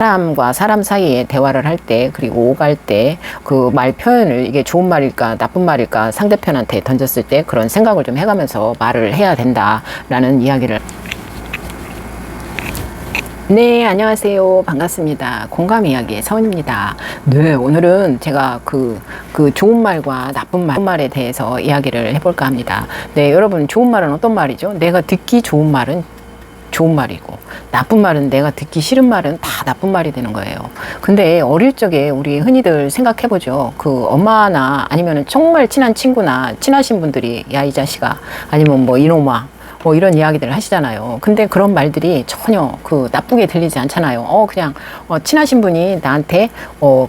사람과 사람 사이에 대화를 할 때, 그리고 오갈 때 그 말 표현을 이게 좋은 말일까 나쁜 말일까 상대편한테 던졌을 때 그런 생각을 좀 해가면서 말을 해야 된다라는 이야기를. 네, 안녕하세요. 반갑습니다. 공감 이야기의 서은입니다. 네, 오늘은 제가 그 좋은 말과 나쁜 말에 대해서 이야기를 해볼까 합니다. 네, 여러분, 좋은 말은 어떤 말이죠? 내가 듣기 좋은 말은 좋은 말이고, 나쁜 말은 내가 듣기 싫은 말은 다 나쁜 말이 되는 거예요. 근데 어릴 적에 우리 흔히들 생각해보죠. 그 엄마나 아니면 정말 친한 친구나 친하신 분들이 야, 이 자식아, 아니면 뭐 이놈아, 뭐 이런 이야기들을 하시잖아요. 근데 그런 말들이 전혀 그 나쁘게 들리지 않잖아요. 그냥 친하신 분이 나한테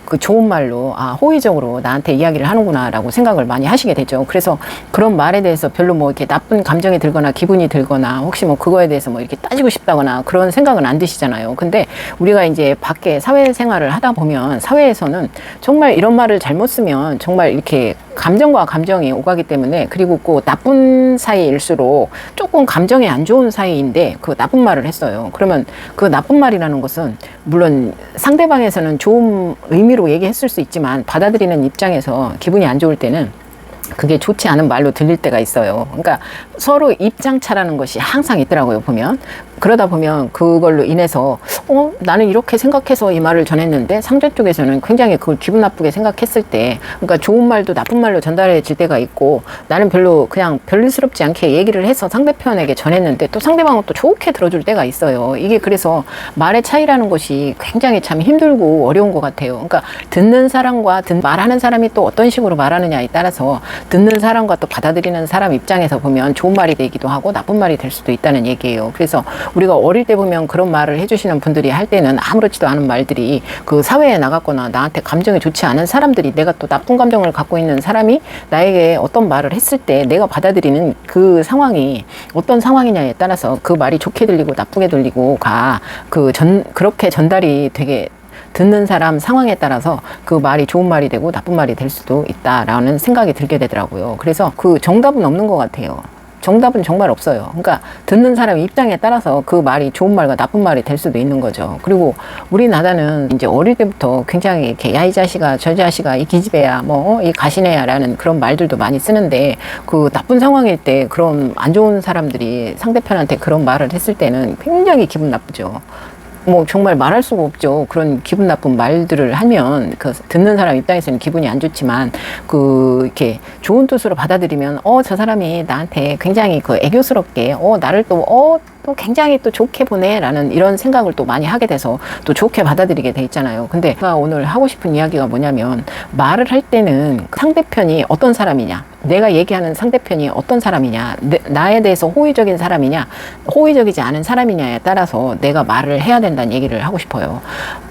그 좋은 말로 호의적으로 나한테 이야기를 하는구나라고 생각을 많이 하시게 되죠. 그래서 그런 말에 대해서 별로 뭐 이렇게 나쁜 감정이 들거나 기분이 들거나 혹시 뭐 그거에 대해서 뭐 이렇게 따지고 싶다거나 그런 생각은 안 드시잖아요. 근데 우리가 이제 밖에 사회생활을 하다 보면 사회에서는 정말 이런 말을 잘못 쓰면 정말 이렇게 감정과 감정이 오가기 때문에, 그리고 꼭 나쁜 사이일수록 조금 감정이 안 좋은 사이인데 그 나쁜 말을 했어요. 그러면 그 나쁜 말이라는 것은 물론 상대방에서는 좋은 의미로 얘기했을 수 있지만 받아들이는 입장에서 기분이 안 좋을 때는 그게 좋지 않은 말로 들릴 때가 있어요. 그러니까 서로 입장차라는 것이 항상 있더라고요, 보면. 그러다 보면 그걸로 인해서 나는 이렇게 생각해서 이 말을 전했는데 상대 쪽에서는 굉장히 그걸 기분 나쁘게 생각했을 때, 그러니까 좋은 말도 나쁜 말로 전달해질 때가 있고, 나는 별로 그냥 별스럽지 않게 얘기를 해서 상대편에게 전했는데 또 상대방은 또 좋게 들어줄 때가 있어요. 이게 그래서 말의 차이라는 것이 굉장히 참 힘들고 어려운 것 같아요. 그러니까 듣는 사람과 말하는 사람이 또 어떤 식으로 말하느냐에 따라서 듣는 사람과 또 받아들이는 사람 입장에서 보면 좋은 말이 되기도 하고 나쁜 말이 될 수도 있다는 얘기예요. 그래서 우리가 어릴 때 보면 그런 말을 해주시는 분들이 할 때는 아무렇지도 않은 말들이 그 사회에 나갔거나 나한테 감정이 좋지 않은 사람들이, 내가 또 나쁜 감정을 갖고 있는 사람이 나에게 어떤 말을 했을 때 내가 받아들이는 그 상황이 어떤 상황이냐에 따라서 그 말이 좋게 들리고 나쁘게 들리고가 그렇게 전달이 되게 듣는 사람 상황에 따라서 그 말이 좋은 말이 되고 나쁜 말이 될 수도 있다라는 생각이 들게 되더라고요. 그래서 그 정답은 없는 것 같아요. 정답은 정말 없어요. 그러니까 듣는 사람 입장에 따라서 그 말이 좋은 말과 나쁜 말이 될 수도 있는 거죠. 그리고 우리나라는 이제 어릴 때부터 굉장히 이렇게 야, 이 자식아, 저 자식아, 이 기집애야, 뭐 이 가시네야 라는 그런 말들도 많이 쓰는데, 그 나쁜 상황일 때 그런 안 좋은 사람들이 상대편한테 그런 말을 했을 때는 굉장히 기분 나쁘죠. 뭐 정말 말할 수가 없죠. 그런 기분 나쁜 말들을 하면 그 듣는 사람 입장에서는 기분이 안 좋지만, 그 이렇게 좋은 뜻으로 받아들이면 저 사람이 나한테 굉장히 그 애교스럽게 나를 또 굉장히 또 좋게 보내라는 이런 생각을 또 많이 하게 돼서 또 좋게 받아들이게 돼 있잖아요. 근데 제가 오늘 하고 싶은 이야기가 뭐냐면, 말을 할 때는 상대편이 어떤 사람이냐, 내가 얘기하는 상대편이 어떤 사람이냐, 나에 대해서 호의적인 사람이냐 호의적이지 않은 사람이냐에 따라서 내가 말을 해야 된다는 얘기를 하고 싶어요.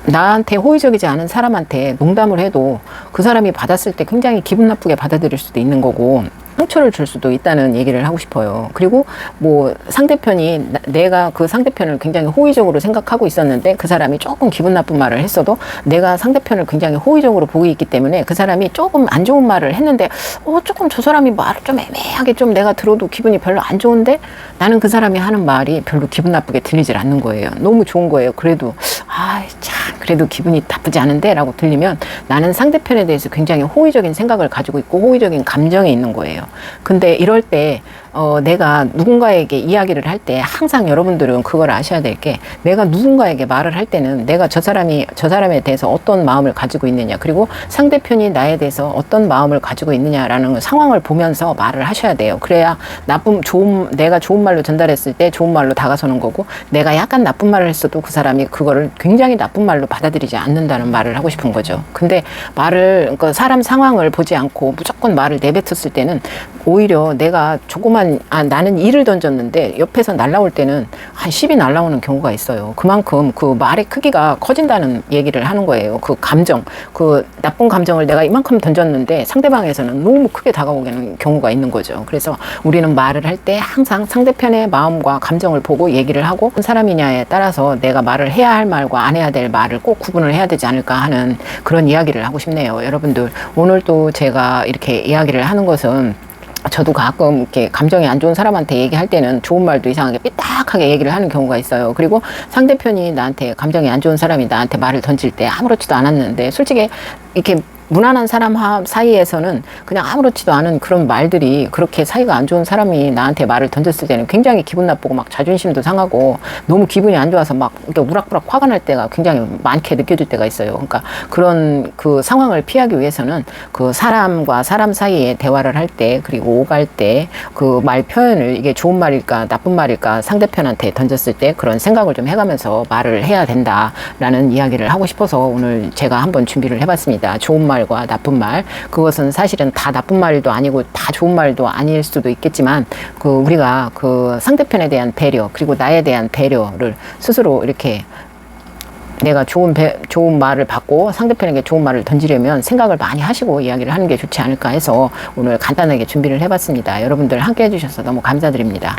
나한테 호의적이지 않은 사람한테 농담을 해도 그 사람이 받았을 때 굉장히 기분 나쁘게 받아들일 수도 있는 거고 상처를 줄 수도 있다는 얘기를 하고 싶어요. 그리고 뭐 상대편이, 내가 그 상대편을 굉장히 호의적으로 생각하고 있었는데 그 사람이 조금 기분 나쁜 말을 했어도 내가 상대편을 굉장히 호의적으로 보고 있기 때문에 그 사람이 조금 안 좋은 말을 했는데 조금 저 사람이 말을 좀 애매하게 좀 내가 들어도 기분이 별로 안 좋은데 나는 그 사람이 하는 말이 별로 기분 나쁘게 들리질 않는 거예요. 너무 좋은 거예요. 그래도 참 그래도 기분이 나쁘지 않은데 라고 들리면 나는 상대편에 대해서 굉장히 호의적인 생각을 가지고 있고 호의적인 감정이 있는 거예요. 근데 이럴 때 내가 누군가에게 이야기를 할 때 항상 여러분들은 그걸 아셔야 될 게, 내가 누군가에게 말을 할 때는 내가 저 사람에 대해서 어떤 마음을 가지고 있느냐, 그리고 상대편이 나에 대해서 어떤 마음을 가지고 있느냐라는 상황을 보면서 말을 하셔야 돼요. 그래야 내가 좋은 말로 전달했을 때 좋은 말로 다가서는 거고, 내가 약간 나쁜 말을 했어도 그 사람이 그거를 굉장히 나쁜 말로 받아들이지 않는다는 말을 하고 싶은 거죠. 근데 그러니까 사람 상황을 보지 않고 무조건 말을 내뱉었을 때는 오히려 내가 나는 1을 던졌는데 옆에서 날라올 때는 한 10이 날라오는 경우가 있어요. 그만큼 그 말의 크기가 커진다는 얘기를 하는 거예요. 그 감정, 그 나쁜 감정을 내가 이만큼 던졌는데 상대방에서는 너무 크게 다가오는 경우가 있는 거죠. 그래서 우리는 말을 할 때 항상 상대편의 마음과 감정을 보고 얘기를 하고, 어떤 사람이냐에 따라서 내가 말을 해야 할 말과 안 해야 될 말을 꼭 구분을 해야 되지 않을까 하는 그런 이야기를 하고 싶네요. 여러분들, 오늘 또 제가 이렇게 이야기를 하는 것은 저도 가끔 이렇게 감정이 안 좋은 사람한테 얘기할 때는 좋은 말도 이상하게 삐딱하게 얘기를 하는 경우가 있어요. 그리고 상대편이 나한테 감정이 안 좋은 사람이 나한테 말을 던질 때 아무렇지도 않았는데 솔직히 이렇게 무난한 사람 사이에서는 그냥 아무렇지도 않은 그런 말들이 그렇게 사이가 안 좋은 사람이 나한테 말을 던졌을 때는 굉장히 기분 나쁘고 막 자존심도 상하고 너무 기분이 안 좋아서 막 이렇게 우락부락 화가 날 때가 굉장히 많게 느껴질 때가 있어요. 그러니까 그런 그 상황을 피하기 위해서는 그 사람과 사람 사이에 대화를 할 때 그리고 오갈 때 그 말 표현을 이게 좋은 말일까 나쁜 말일까 상대편한테 던졌을 때 그런 생각을 좀 해가면서 말을 해야 된다라는 이야기를 하고 싶어서 오늘 제가 한번 준비를 해봤습니다. 좋은 말과 나쁜 말, 그것은 사실은 다 나쁜 말도 아니고 다 좋은 말도 아닐 수도 있겠지만 그 우리가 그 상대편에 대한 배려 그리고 나에 대한 배려를 스스로 이렇게 내가 좋은 말을 받고 상대편에게 좋은 말을 던지려면 생각을 많이 하시고 이야기를 하는 게 좋지 않을까 해서 오늘 간단하게 준비를 해봤습니다. 여러분들 함께 해주셔서 너무 감사드립니다.